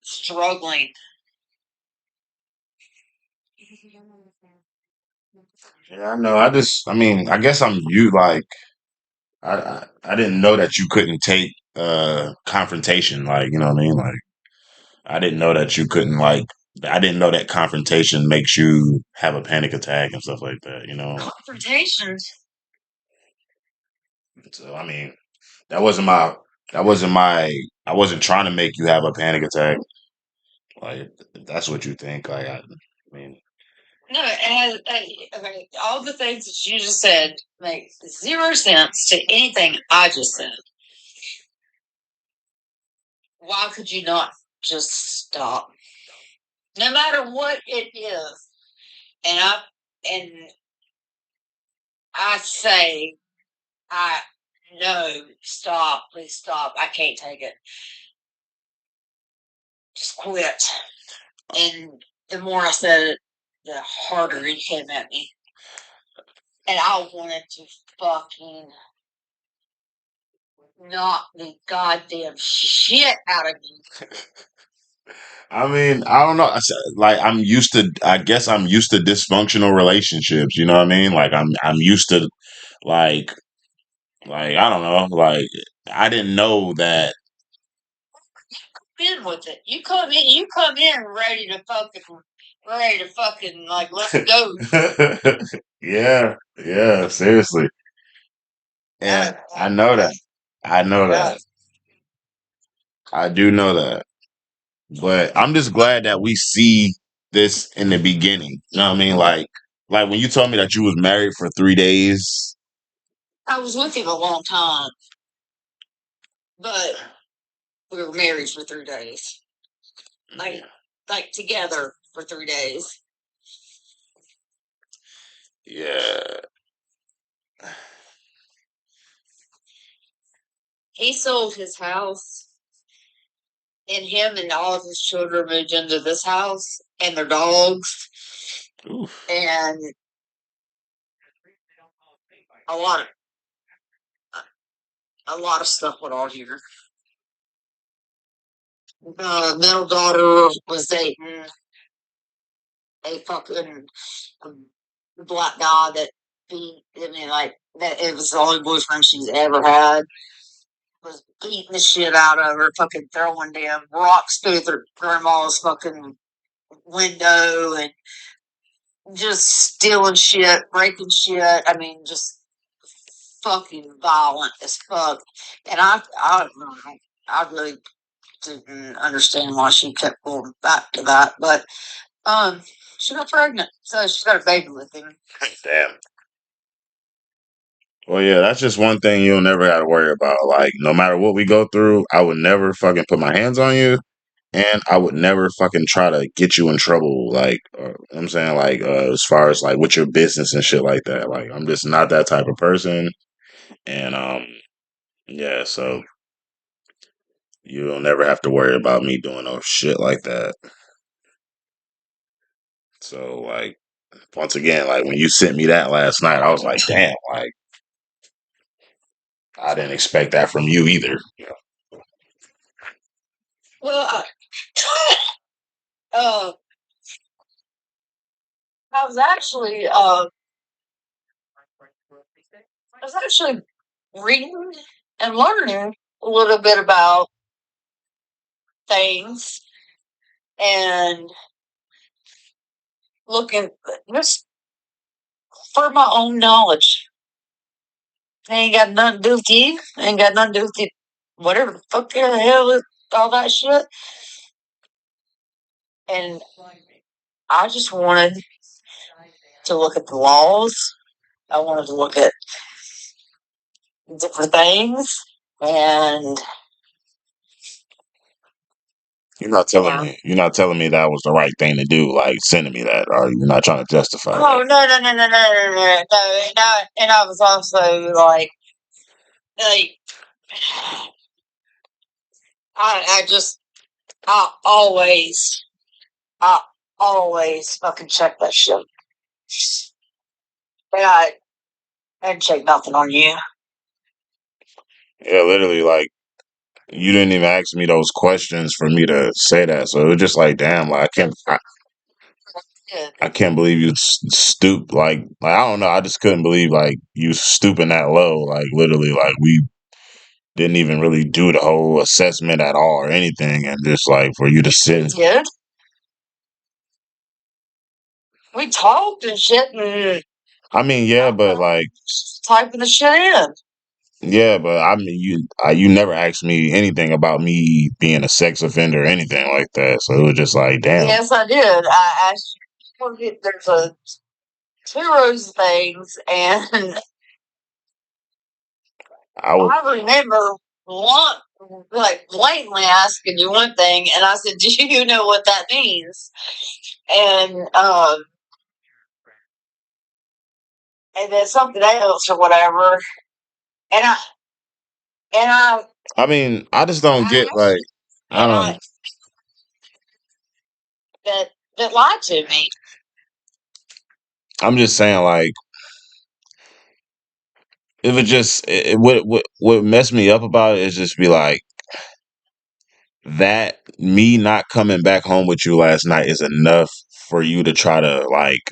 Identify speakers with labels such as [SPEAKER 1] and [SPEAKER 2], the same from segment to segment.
[SPEAKER 1] struggling.
[SPEAKER 2] Yeah, I know. I mean, I guess I'm you. Like, I didn't know that you couldn't take confrontation. Like, you know what I mean? Like, I didn't know that you couldn't like. I didn't know that confrontation makes you have a panic attack and stuff like that. You know.
[SPEAKER 1] Confrontations.
[SPEAKER 2] So I mean, that wasn't my. That wasn't my. I wasn't trying to make you have a panic attack. Like, if that's what you think. Like, I mean,
[SPEAKER 1] No, it has, okay, all the things that you just said make zero sense to anything I just said. Why could you not just stop? No matter what it is. And and I say, I no, stop, please stop. I can't take it. Just quit. And the more I said it, the harder it came at me. And I wanted to fucking knock the goddamn shit out of me.
[SPEAKER 2] I mean, I don't know. Like, I'm used to. I guess I'm used to dysfunctional relationships. You know what I mean? Like, I'm used to like I don't know. Like, I didn't know that.
[SPEAKER 1] In with it. You come in ready to fucking like let's go.
[SPEAKER 2] Yeah, yeah. Seriously, and I know that. I know
[SPEAKER 1] Yeah.
[SPEAKER 2] that. I do know that. But I'm just glad that we see this in the beginning. You know what I mean? Like when you told me that you was married for 3 days.
[SPEAKER 1] I was with him a long time, but we were married for 3 days. Like like together for 3 days.
[SPEAKER 2] Yeah.
[SPEAKER 1] He sold his house and him and all of his children moved into this house and their dogs
[SPEAKER 2] Oof.
[SPEAKER 1] and a lot of a lot of stuff went on here. The middle daughter was dating a fucking black guy that I mean, like, that it was the only boyfriend she's ever had. Was beating the shit out of her, fucking throwing damn rocks through their grandma's fucking window and just stealing shit, breaking shit. I mean, just fucking violent as fuck. And I really didn't understand why she kept going back to that, but um, she got pregnant, so she got a baby with him.
[SPEAKER 2] Damn. Well, yeah, that's just one thing you'll never have to worry about. Like, no matter what we go through, I would never fucking put my hands on you, and I would never fucking try to get you in trouble. Like, I'm saying, like, as far as like with your business and shit like that. Like, I'm just not that type of person, and yeah, so you'll never have to worry about me doing no shit like that. So, like, once again, like when you sent me that last night, I was like, damn, like I didn't expect that from you either.
[SPEAKER 1] Well, uh, I was actually I was actually reading and learning a little bit about things and looking just for my own knowledge. It ain't got nothing to do with you. Ain't got nothing to do with you. Whatever the fuck the hell is all that shit. And I just wanted to look at the laws. I wanted to look at different things. And yeah.
[SPEAKER 2] You're not telling me that was the right thing to do, like sending me that, or you're not trying to justify that.
[SPEAKER 1] Oh no! And I was also like I just I always I always fucking check that shit. And I didn't check nothing on you.
[SPEAKER 2] Yeah, literally, like you didn't even ask me those questions for me to say that. So it was just like, damn, like I can't believe you stoop like I don't know. I just couldn't believe like you stooping that low. Like literally, like we didn't even really do the whole assessment at all or anything, and just like for you to sit.
[SPEAKER 1] Yeah. We talked and shit and
[SPEAKER 2] I mean, yeah, but like
[SPEAKER 1] typing the shit in.
[SPEAKER 2] yeah, but I mean, you never asked me anything about me being a sex offender or anything like that. So it was just like, damn.
[SPEAKER 1] Yes, I did. I asked you. There's a 2 rows of things, and I remember one like blatantly asking you one thing, and I said, "Do you know what that means?" And and then something else or whatever, and I
[SPEAKER 2] mean, I just don't get like I don't.
[SPEAKER 1] that lied to me.
[SPEAKER 2] I'm just saying like it would just what messed me up about it is just be like that me not coming back home with you last night is enough for you to try to like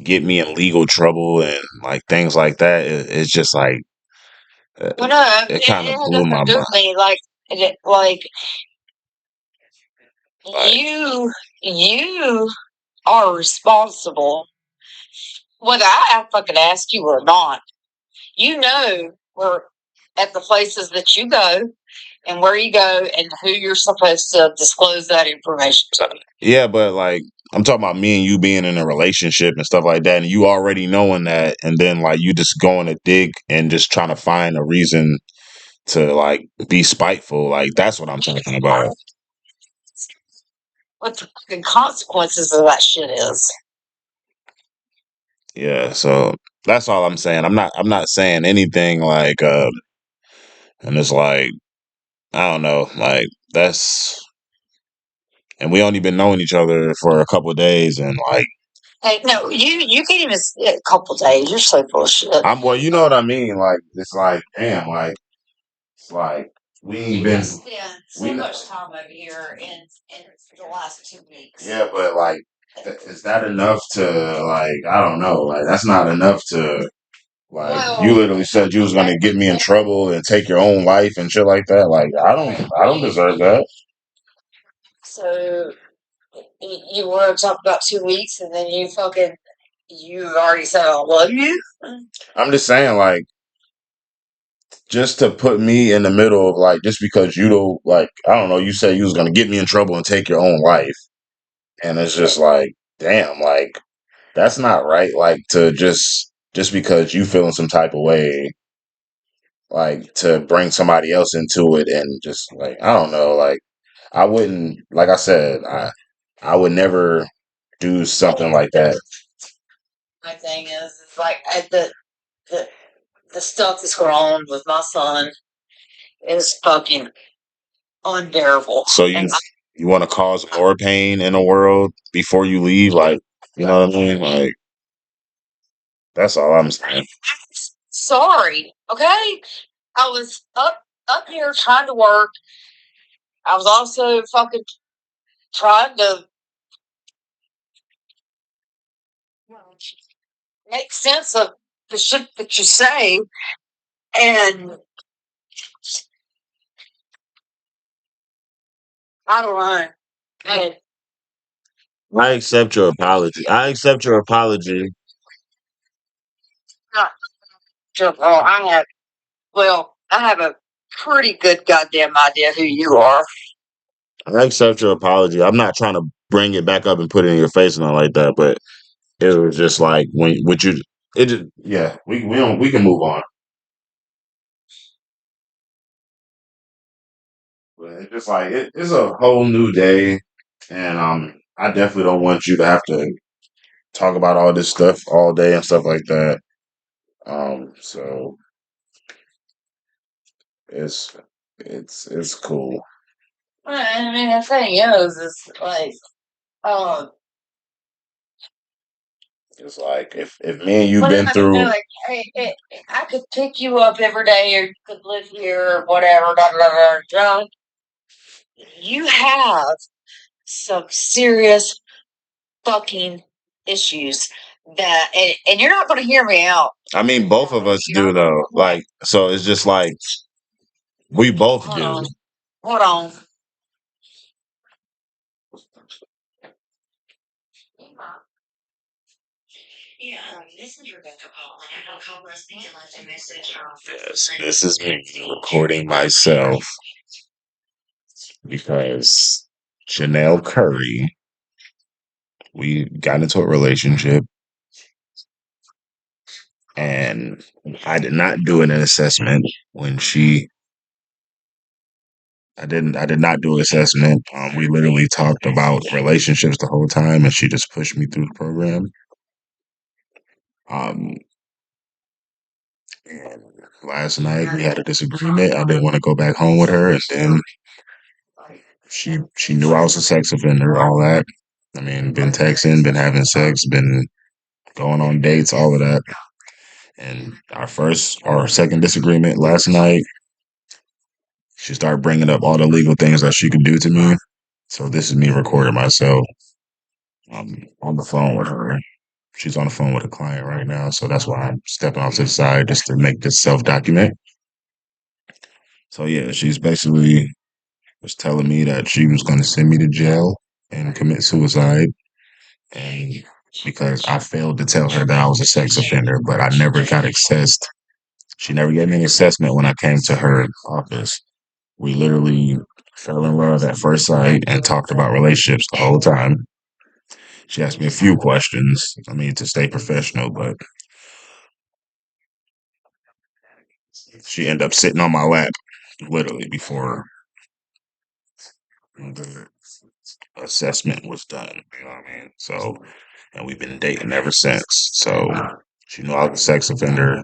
[SPEAKER 2] get me in legal trouble and like things like that. It's just like
[SPEAKER 1] Well, no,
[SPEAKER 2] it kind of
[SPEAKER 1] had
[SPEAKER 2] blew
[SPEAKER 1] nothing
[SPEAKER 2] my
[SPEAKER 1] to do
[SPEAKER 2] mind.
[SPEAKER 1] with me. Like you are responsible, whether I fucking ask you or not. You know, we're at the places that you go and where you go and who you're supposed to disclose that information to.
[SPEAKER 2] Yeah, but like I'm talking about me and you being in a relationship and stuff like that, and you already knowing that, and then like you just going to dig and just trying to find a reason to like be spiteful. Like that's what I'm talking about.
[SPEAKER 1] What the fucking consequences of that shit is.
[SPEAKER 2] Yeah, so that's all I'm saying. I'm not saying anything like and it's like I don't know, like that's and we only been knowing each other for a couple of days and like
[SPEAKER 1] Hey, no, you can't even sit a couple days. You're so full of shit.
[SPEAKER 2] I'm well, you know what I mean? Like it's like damn, like it's like we ain't been
[SPEAKER 1] spent so much time over here in the last 2 weeks.
[SPEAKER 2] yeah, but like is that enough to like I don't know, like that's not enough to like you literally said you was gonna get me in trouble and take your own life and shit like that. Like I don't deserve that.
[SPEAKER 1] So you want to talk about 2 weeks and then you already said I love you?
[SPEAKER 2] I'm just saying, like, just to put me in the middle of like just because you don't like I don't know, you said you was gonna get me in trouble and take your own life. And it's just like, damn, like that's not right. Like to just because you feeling some type of way, like to bring somebody else into it and just like I don't know, like I wouldn't like I said, I would never do something like that.
[SPEAKER 1] My thing is like the the stuff that's going on with my son is fucking unbearable.
[SPEAKER 2] So you want to cause more pain in the world before you leave, like you know what I mean? Like that's all I'm saying.
[SPEAKER 1] Sorry, okay? I was up here trying to work. I was also fucking trying to make sense of the shit that you say, and I don't know. And
[SPEAKER 2] I accept your apology. I accept your apology.
[SPEAKER 1] not just, oh, I have a pretty good goddamn idea who you are.
[SPEAKER 2] I accept your apology. I'm not trying to bring it back up and put it in your face and all like that, but it was just like when would you it just yeah, we don't we can move on. But it's just like it's a whole new day and I definitely don't want you to have to talk about all this stuff all day and stuff like that. So it's it's cool.
[SPEAKER 1] Well, I mean, the thing is like, um,
[SPEAKER 2] It's like if me and you
[SPEAKER 1] But
[SPEAKER 2] been
[SPEAKER 1] I mean,
[SPEAKER 2] through.
[SPEAKER 1] like, I could pick you up every day, or you could live here, or whatever. Da, da, da, da. You have some serious fucking issues and you're not going to hear me out.
[SPEAKER 2] I mean, both of us do though. Like, so it's just like we both
[SPEAKER 1] Hold
[SPEAKER 2] do.
[SPEAKER 1] on. Hold on. Yeah, this is Rebecca calling. I'll call Leslie and left a message.
[SPEAKER 2] Yes, this is me recording myself because Jannell Curry, we got into a relationship and I did not do an assessment when she I did not do an assessment. We literally talked about relationships the whole time and she just pushed me through the program. Um and last night we had a disagreement. I didn't want to go back home with her and then she knew I was a sex offender, all that. I mean, been texting, been having sex, been going on dates, all of that. And our second disagreement last night, she started bringing up all the legal things that she could do to me. So this is me recording myself on the phone with her. She's on the phone with a client right now, so that's why I'm stepping off to the side just to make this self document. So yeah, she's basically was telling me that she was going to send me to jail and commit suicide, and because I failed to tell her that I was a sex offender, but I never got assessed. She never gave me an assessment when I came to her office. We literally fell in love at first sight and talked about relationships the whole time. She asked me a few questions, I mean, to stay professional, but she ended up sitting on my lap literally before the assessment was done. You know what I mean? So, and we've been dating ever since. So she knew I was a sex offender,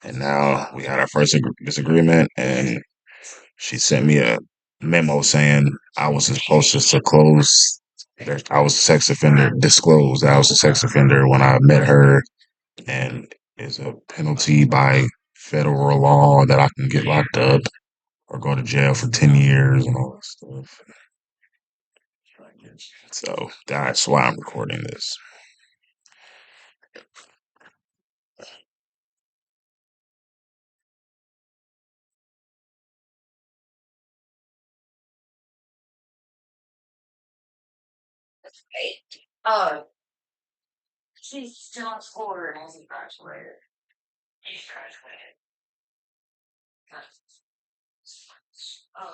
[SPEAKER 2] and now we had our first disagreement, and she sent me a memo saying I was supposed to disclose that I was a sex offender, disclose that I was a sex offender when I met her, and it's a penalty by federal law that I can get locked up or go to jail for 10 years and all that stuff. So that's why I'm recording this.
[SPEAKER 1] Uh, she's still in school or hasn't graduated. He's graduated. Uh,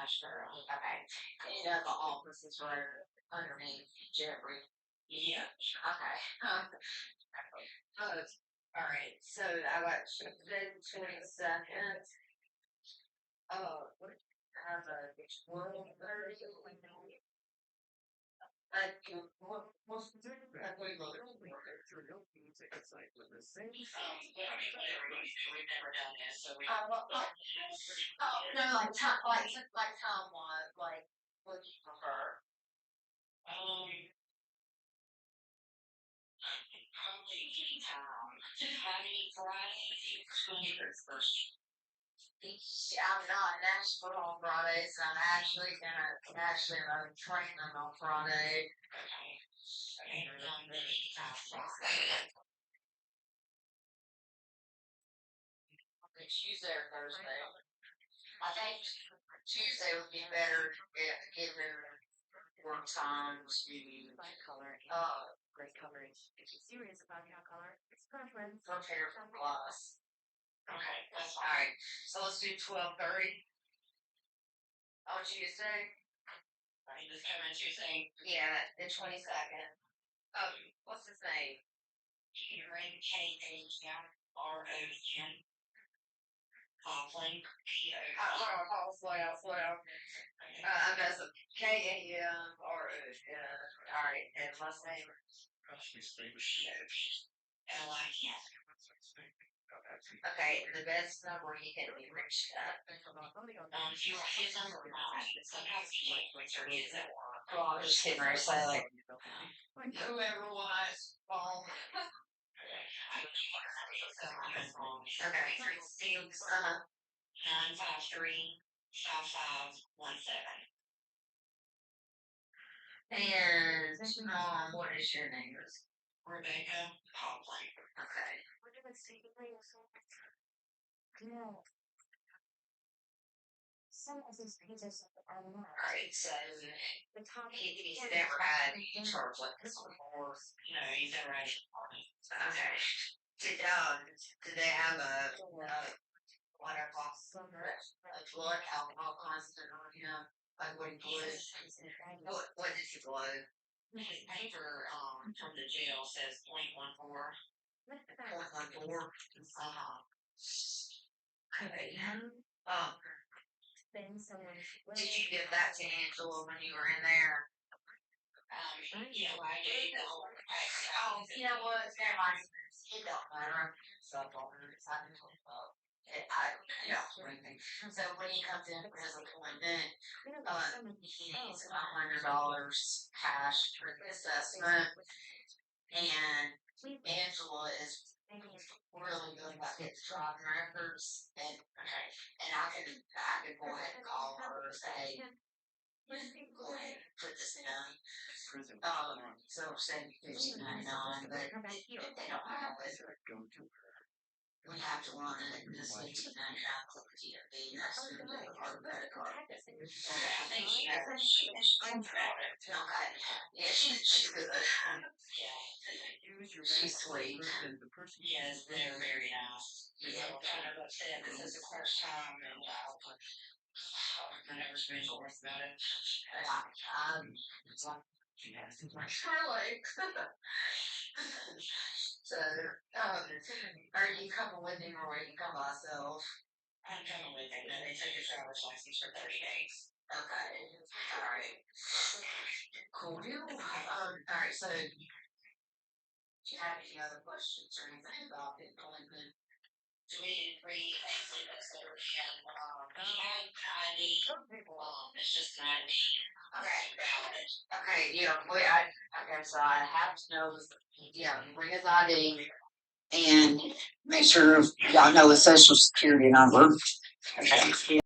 [SPEAKER 1] Not sure. Okay. You know, the office is right underneath Jeffrey. Yeah. Okay. All right. So I got then 22nd. What have a 12:30? We've never done this, so we. No, like time wise, like what do you prefer? Probably anytime. How many Fridays? I'm not in Nashville on Fridays. I'm training on Friday. Okay. Tuesday or Thursday. I think Tuesday would be better to get her work time to prepare for class. Okay, that's all right. So let's do 12:30 on Tuesday. Right, just come in Tuesday. Yeah, the 22nd. What's his name? Karen K. Slow down, slow down. I mess up. Kamrof. All right, and last name. Okay, the best number he can be reached at. Well, I'm just getting ready to say like whoever wants. Okay. Uh, and what is your name? Okay. Alright, so he's never had any charge like this before. Okay. Did they have water loss? A blood alcohol constant on him? Like what he blood? What did he blood? His paper from the jail says 0.14. 0.14. Okay. Um, did you give that to Angela when you were in there? You know what? Never mind. It don't matter. So I told her it's not until 12. So when he comes in for his appointment, he needs $100 cash for the assessment, and Angela is really good about getting driving records, and I can go ahead and call her and say, hey, go ahead and put this in. So say 15.99, but if they don't have it, we have to run it and just 15.99 click the GMB. That's the credit card. I think okay. Yeah, she's good. She's sweet. Yes, they're very nice. Yeah, kind of upset. This is the first time in a while. I never spent worth about it. It's like really. So, are you coming with him or are you coming by yourself? I'm coming with him. They took his driver's license for 30 days. Okay. All right. Cool. All right. So, do you have any other questions or anything about it? Do we agree? It's just an ID. Okay. Okay. Yeah. Wait. Okay. So I have to know. Yeah. Bring his ID and make sure y'all know his social security number. Okay.